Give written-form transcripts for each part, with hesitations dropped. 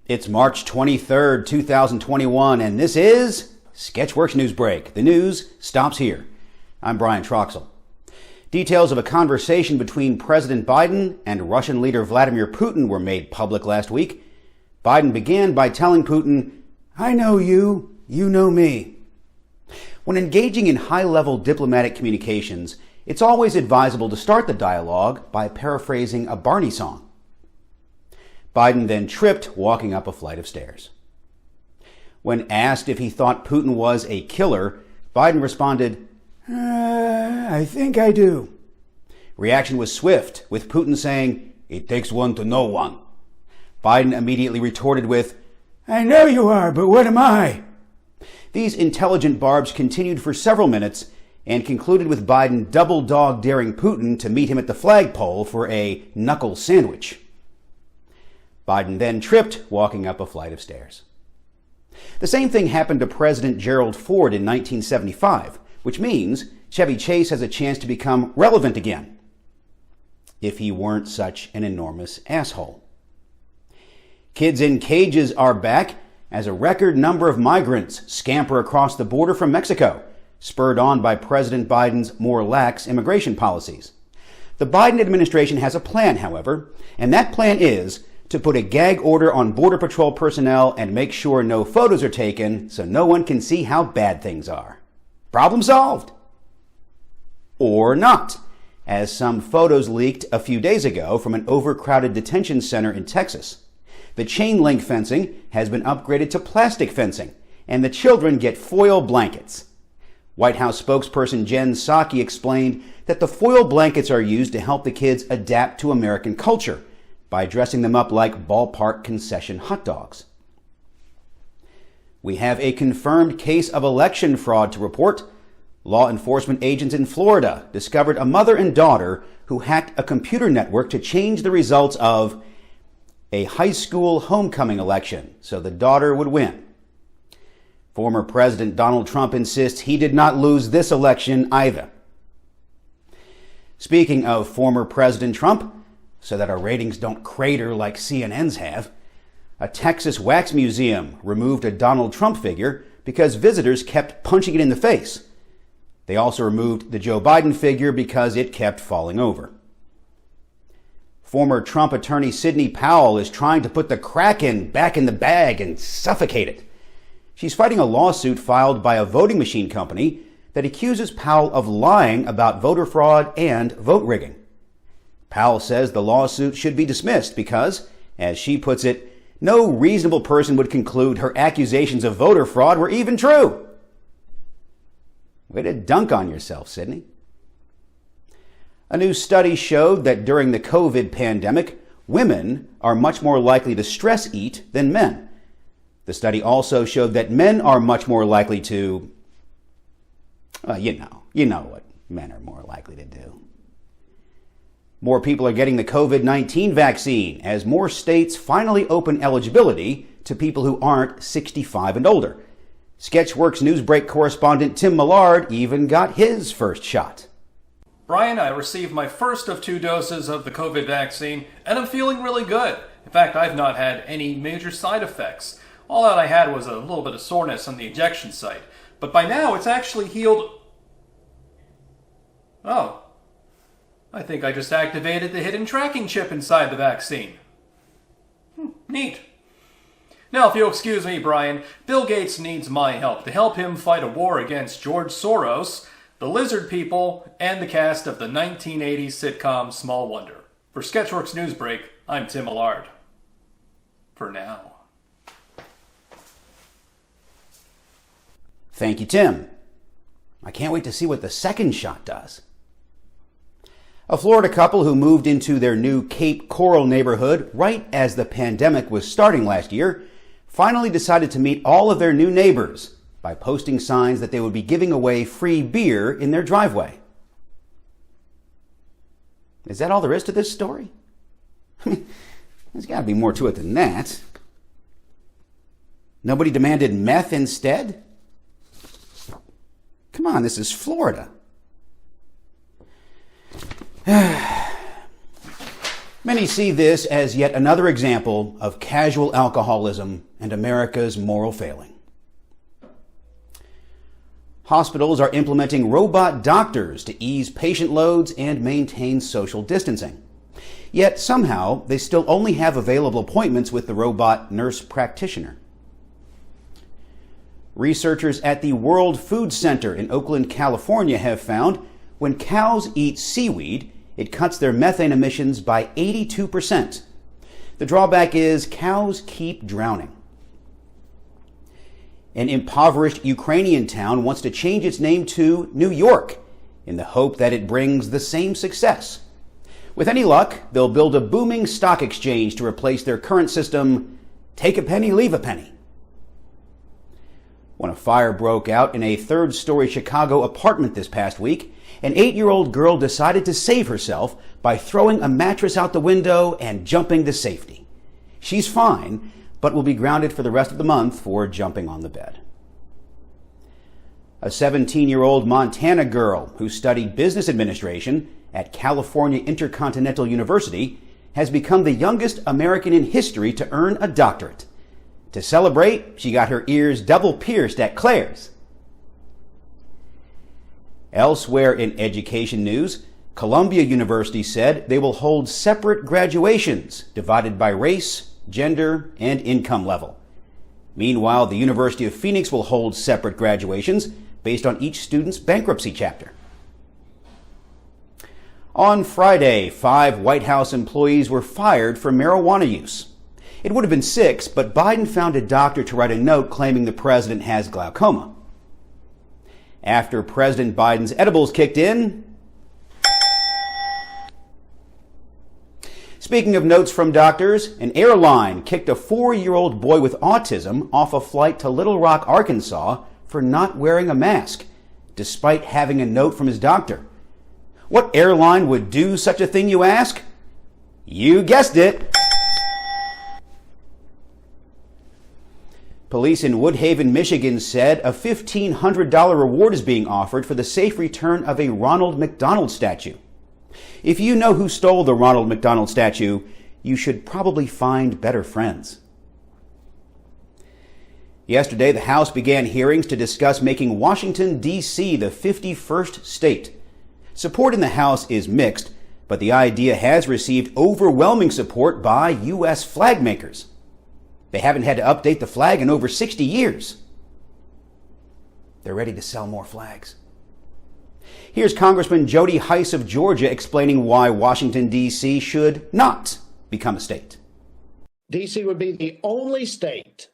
It's March 23rd, 2021, and this is Sketchworks NewsBrake. The news stops here. I'm Brian Troxel. Details of a conversation between President Biden and Russian leader Vladimir Putin were made public last week. Biden began by telling Putin, "I know you, you know me." When engaging in high-level diplomatic communications, it's always advisable to start the dialogue by paraphrasing a Barney song. Biden then tripped walking up a flight of stairs. When asked if he thought Putin was a killer, Biden responded, I think I do. Reaction was swift, with Putin saying, "It takes one to know one." Biden immediately retorted with, "I know you are, but what am I?" These intelligent barbs continued for several minutes and concluded with Biden double dog daring Putin to meet him at the flagpole for a knuckle sandwich. Biden then tripped walking up a flight of stairs. The same thing happened to President Gerald Ford in 1975, which means Chevy Chase has a chance to become relevant again, if he weren't such an enormous asshole. Kids in cages are back as a record number of migrants scamper across the border from Mexico, spurred on by President Biden's more lax immigration policies. The Biden administration has a plan, however, and that plan is to put a gag order on Border Patrol personnel and make sure no photos are taken so no one can see how bad things are. Problem solved. Or not, as some photos leaked a few days ago from an overcrowded detention center in Texas. The chain link fencing has been upgraded to plastic fencing, and the children get foil blankets. White House spokesperson Jen Psaki explained that the foil blankets are used to help the kids adapt to American culture by dressing them up like ballpark concession hot dogs. We have a confirmed case of election fraud to report. Law enforcement agents in Florida discovered a mother and daughter who hacked a computer network to change the results of a high school homecoming election so the daughter would win. Former President Donald Trump insists he did not lose this election either. Speaking of former President Trump, so that our ratings don't crater like CNN's have, a Texas wax museum removed a Donald Trump figure because visitors kept punching it in the face. They also removed the Joe Biden figure because it kept falling over. Former Trump attorney Sidney Powell is trying to put the Kraken back in the bag and suffocate it. She's fighting a lawsuit filed by a voting machine company that accuses Powell of lying about voter fraud and vote rigging. Powell says the lawsuit should be dismissed because, as she puts it, no reasonable person would conclude her accusations of voter fraud were even true. Way to dunk on yourself, Sidney. A new study showed that during the COVID pandemic, women are much more likely to stress eat than men. The study also showed that men are much more likely to, you know what men are more likely to do. More people are getting the COVID-19 vaccine as more states finally open eligibility to people who aren't 65 and older. Sketchworks NewsBrake correspondent Tim Millard even got his first shot. Brian, I received my first of 2 doses of the COVID vaccine, and I'm feeling really good. In fact, I've not had any major side effects. All that I had was a little bit of soreness on the injection site. But by now, it's actually healed. Oh. I think I just activated the hidden tracking chip inside the vaccine. Neat. Now, if you'll excuse me, Brian, Bill Gates needs my help to help him fight a war against George Soros, the lizard people, and the cast of the 1980s sitcom Small Wonder. For Sketchworks NewsBrake, I'm Tim Millard. For now. Thank you, Tim. I can't wait to see what the second shot does. A Florida couple who moved into their new Cape Coral neighborhood right as the pandemic was starting last year finally decided to meet all of their new neighbors by posting signs that they would be giving away free beer in their driveway. Is that all there is to this story? I mean, there's got to be more to it than that. Nobody demanded meth instead? Come on, this is Florida. Many see this as yet another example of casual alcoholism and America's moral failing. Hospitals are implementing robot doctors to ease patient loads and maintain social distancing. Yet somehow they still only have available appointments with the robot nurse practitioner. Researchers at the World Food Center in Oakland, California have found when cows eat seaweed, it cuts their methane emissions by 82%. The drawback is cows keep drowning. An impoverished Ukrainian town wants to change its name to New York in the hope that it brings the same success. With any luck, they'll build a booming stock exchange to replace their current system, take a penny, leave a penny. When a fire broke out in a third-story Chicago apartment this past week, an 8-year-old girl decided to save herself by throwing a mattress out the window and jumping to safety. She's fine, but will be grounded for the rest of the month for jumping on the bed. A 17-year-old Montana girl who studied business administration at California Intercontinental University has become the youngest American in history to earn a doctorate. To celebrate, she got her ears double pierced at Claire's. Elsewhere in education news, Columbia University said they will hold separate graduations divided by race, gender, and income level. Meanwhile, the University of Phoenix will hold separate graduations based on each student's bankruptcy chapter. On Friday, 5 White House employees were fired for marijuana use. It would have been 6, but Biden found a doctor to write a note claiming the president has glaucoma. After President Biden's edibles kicked in. Speaking of notes from doctors, an airline kicked a 4-year-old boy with autism off a flight to Little Rock, Arkansas for not wearing a mask, despite having a note from his doctor. What airline would do such a thing, you ask? You guessed it. Police in Woodhaven, Michigan said a $1,500 reward is being offered for the safe return of a Ronald McDonald statue. If you know who stole the Ronald McDonald statue, you should probably find better friends. Yesterday, the House began hearings to discuss making Washington, D.C. the 51st state. Support in the House is mixed, but the idea has received overwhelming support by U.S. flag makers. They haven't had to update the flag in over 60 years. They're ready to sell more flags. Here's Congressman Jody Hice of Georgia explaining why Washington, D.C. should not become a state. D.C. would be the only state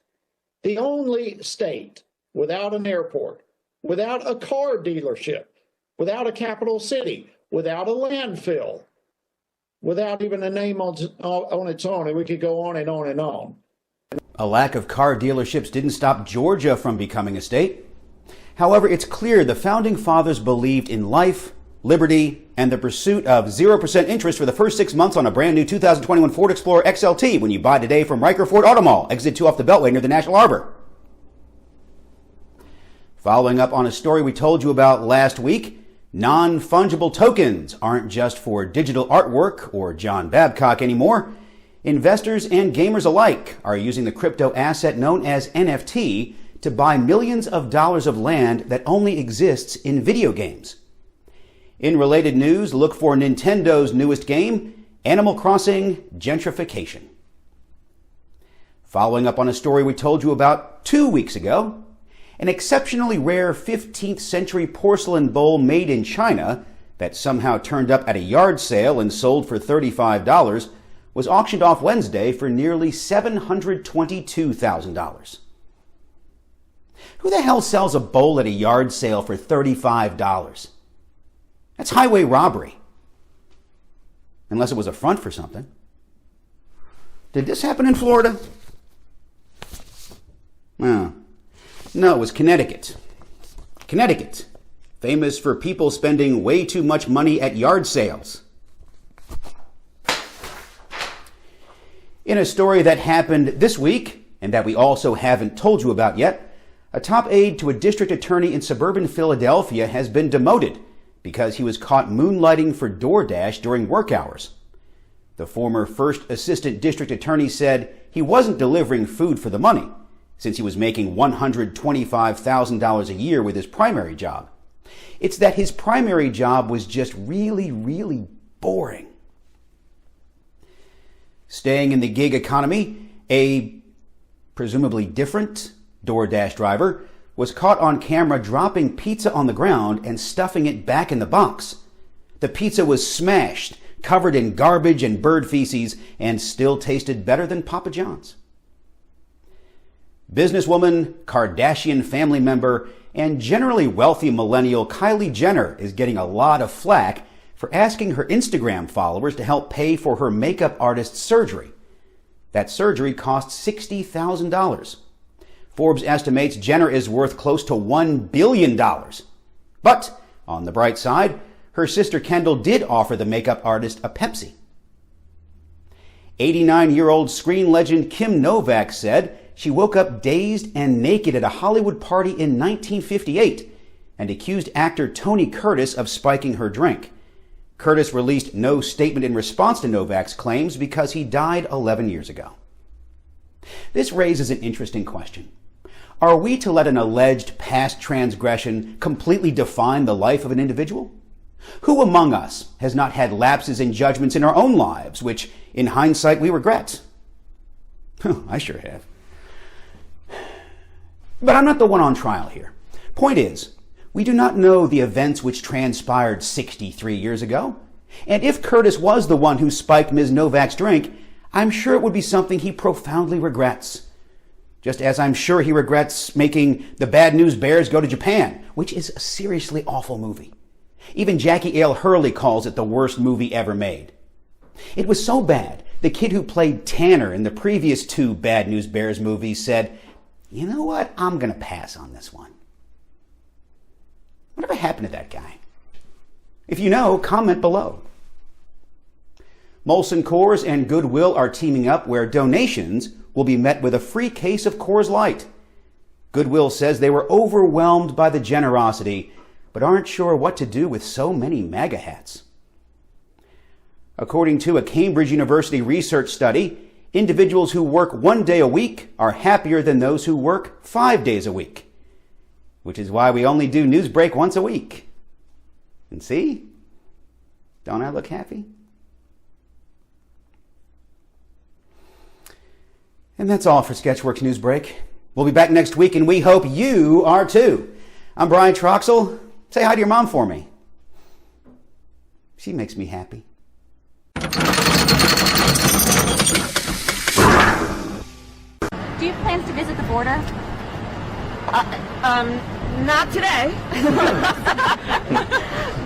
without an airport, without a car dealership, without a capital city, without a landfill, without even a name on its own, and we could go on and on and on. A lack of car dealerships didn't stop Georgia from becoming a state. However, it's clear the Founding Fathers believed in life, liberty, and the pursuit of 0% interest for the first 6 months on a brand new 2021 Ford Explorer XLT when you buy today from Riker Ford Auto Mall, exit 2 off the Beltway near the National Harbor. Following up on a story we told you about last week, non-fungible tokens aren't just for digital artwork or John Babcock anymore. Investors and gamers alike are using the crypto asset known as NFT to buy millions of dollars of land that only exists in video games. In related news, look for Nintendo's newest game, Animal Crossing Gentrification. Following up on a story we told you about 2 weeks ago, an exceptionally rare 15th century porcelain bowl made in China that somehow turned up at a yard sale and sold for $35 was auctioned off Wednesday for nearly $722,000. Who the hell sells a bowl at a yard sale for $35? That's highway robbery. Unless it was a front for something. Did this happen in Florida? No, it was Connecticut. Connecticut, famous for people spending way too much money at yard sales. In a story that happened this week, and that we also haven't told you about yet, a top aide to a district attorney in suburban Philadelphia has been demoted because he was caught moonlighting for DoorDash during work hours. The former first assistant district attorney said he wasn't delivering food for the money, since he was making $125,000 a year with his primary job. It's that his primary job was just really, really boring. Staying in the gig economy, a presumably different DoorDash driver was caught on camera dropping pizza on the ground and stuffing it back in the box. The pizza was smashed, covered in garbage and bird feces, and still tasted better than Papa John's. Businesswoman, Kardashian family member, and generally wealthy millennial Kylie Jenner is getting a lot of flack for asking her Instagram followers to help pay for her makeup artist's surgery. That surgery cost $60,000. Forbes estimates Jenner is worth close to $1 billion. But, on the bright side, her sister Kendall did offer the makeup artist a Pepsi. 89-year-old screen legend Kim Novak said she woke up dazed and naked at a Hollywood party in 1958 and accused actor Tony Curtis of spiking her drink. Curtis released no statement in response to Novak's claims because he died 11 years ago. This raises an interesting question. Are we to let an alleged past transgression completely define the life of an individual? Who among us has not had lapses in judgments in our own lives, which, in hindsight, we regret? I sure have. But I'm not the one on trial here. Point is, we do not know the events which transpired 63 years ago. And if Curtis was the one who spiked Ms. Novak's drink, I'm sure it would be something he profoundly regrets. Just as I'm sure he regrets making the Bad News Bears go to Japan, which is a seriously awful movie. Even Jackie L. Hurley calls it the worst movie ever made. It was so bad, the kid who played Tanner in the previous 2 Bad News Bears movies said, "You know what? I'm going to pass on this one." Whatever happened to that guy? If you know, comment below. Molson Coors and Goodwill are teaming up where donations will be met with a free case of Coors Light. Goodwill says they were overwhelmed by the generosity, but aren't sure what to do with so many MAGA hats. According to a Cambridge University research study, individuals who work 1 day a week are happier than those who work 5 days a week. Which is why we only do NewsBrake once a week. And see? Don't I look happy? And that's all for Sketchworks NewsBrake. We'll be back next week, and we hope you are too. I'm Brian Troxel. Say hi to your mom for me. She makes me happy. Do you have plans to visit the border? Not today.